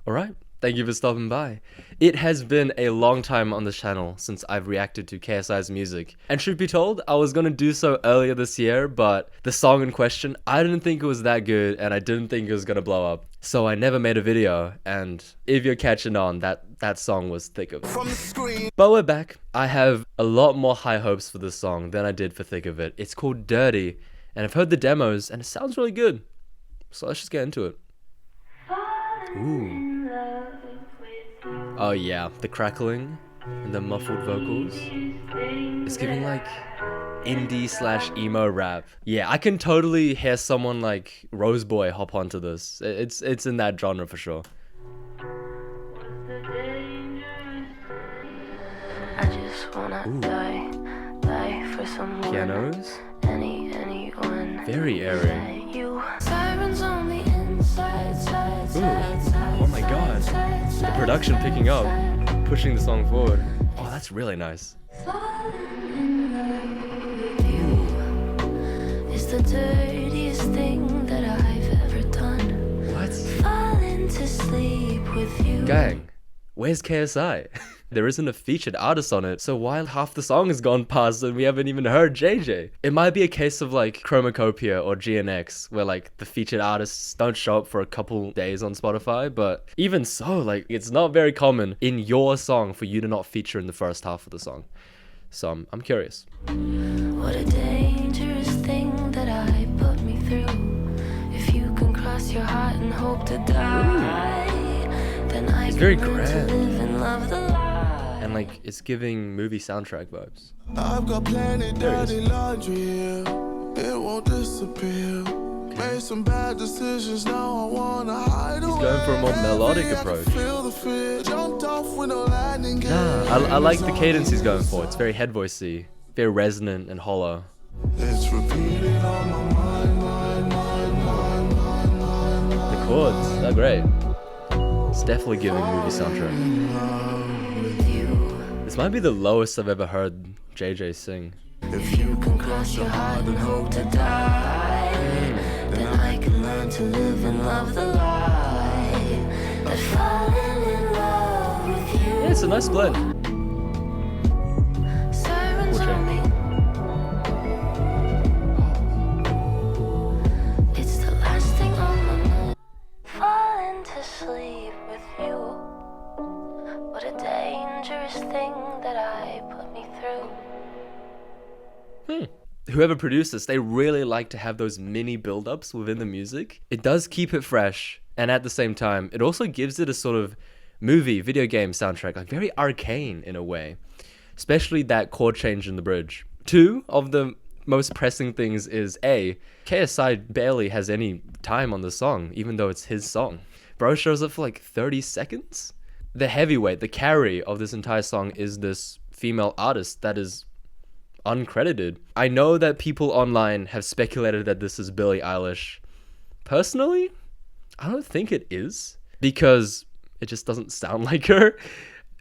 Alright, thank you for stopping by. It has been a long time on this channel since I've reacted to KSI's music. And truth be told, I was gonna do so earlier this year, but the song in question, I didn't think it was that good and I didn't think it was gonna blow up. So I never made a video, and if you're catching on, that song was Thick of It. But we're back. I have a lot more high hopes for this song than I did for Thick of It. It's called Dirty, and I've heard the demos and it sounds really good. So let's just get into it. Ooh. Oh yeah, the crackling and the muffled vocals. It's giving like indie/emo rap. Yeah, I can totally hear someone like Roseboy hop onto this. It's in that genre for sure. I just wanna die for someone. Pianos. Anyone. Very airy. Sirens on the inside, Ooh. Oh my god. The production picking up, pushing the song forward. Oh, that's really nice. It's the dirtiest thing that I've ever done. What? Falling to sleep with you. Gang, where's KSI? There isn't a featured artist on it, so while half the song has gone past and we haven't even heard JJ. It might be a case of like Chromacopia or GNX, where like the featured artists don't show up for a couple days on Spotify, but even so, like it's not very common in your song for you to not feature in the first half of the song. So I'm curious. What a dangerous thing that I put me through. If you can cross your heart and hope to die, then I It's very can learn to grand. live and love the lie. And like it's giving movie soundtrack vibes. I've got plenty dirty laundry here. It won't disappear. Made some bad decisions, now I wanna hide away. He's going for a more melodic approach. Feel the fear, jumped off with no landing gear. I like the cadence he's going for. It's very head voicey, very resonant and hollow. It's repeating on my mind. The chords, they're great. It's definitely giving movie soundtrack. This might be the lowest I've ever heard JJ sing. If you can cross your heart and hope to die, then I can learn to live and love the lie. But falling in love with you. Yeah, it's a nice blend. Sirens Cool on me. It's the last thing on my mind. Falling to sleep with you. What a dangerous thing that I put me through. Whoever produced this, they really like to have those mini build-ups within the music. It does keep it fresh, and at the same time, it also gives it a sort of movie, video game soundtrack, like very arcane in a way. Especially that chord change in the bridge. Two of the most pressing things is A, KSI barely has any time on the song, even though it's his song. Bro shows up for like 30 seconds. The heavyweight, the carry of this entire song is this female artist that is uncredited. I know that people online have speculated that this is Billie Eilish. Personally, I don't think it is, because it just doesn't sound like her.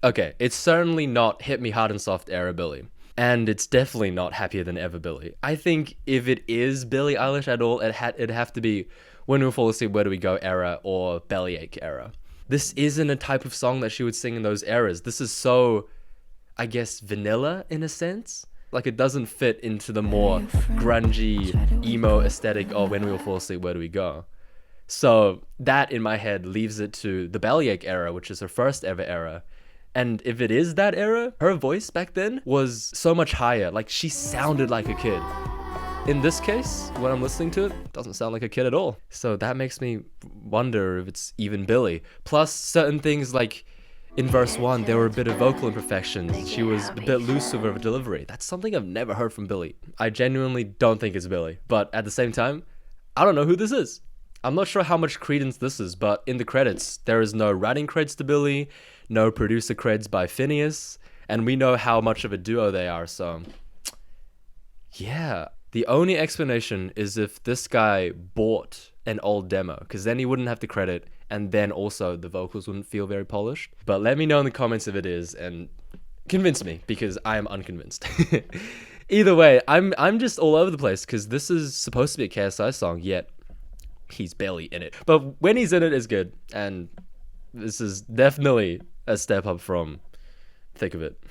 Okay, it's certainly not Hit Me Hard and Soft era Billie, and it's definitely not Happier Than Ever Billie. I think if it is Billie Eilish at all, it'd have to be When We Fall Asleep, Where Do We Go era or Bellyache era. This isn't a type of song that she would sing in those eras. This is so, I guess, vanilla in a sense. Like it doesn't fit into the more grungy, emo aesthetic of When We Will Fall Asleep, Where Do We Go? So that in my head leaves it to the Bellyache era, which is her first ever era. And if it is that era, her voice back then was so much higher. Like she sounded like a kid. In this case, when I'm listening to it, it doesn't sound like a kid at all. So that makes me wonder if it's even Billie. Plus certain things like in verse 1, there were a bit of vocal imperfections. She was a bit loose with her delivery. That's something I've never heard from Billie. I genuinely don't think it's Billie. But at the same time, I don't know who this is. I'm not sure how much credence this is, but in the credits, there is no writing creds to Billie, no producer creds by Phineas, and we know how much of a duo they are, so yeah. The only explanation is if this guy bought an old demo, because then he wouldn't have the credit, and then also the vocals wouldn't feel very polished. But let me know in the comments if it is, and convince me, because I am unconvinced. Either way, I'm just all over the place, because this is supposed to be a KSI song, yet he's barely in it. But when he's in it, it's good, and This is definitely a step up from Thick of It.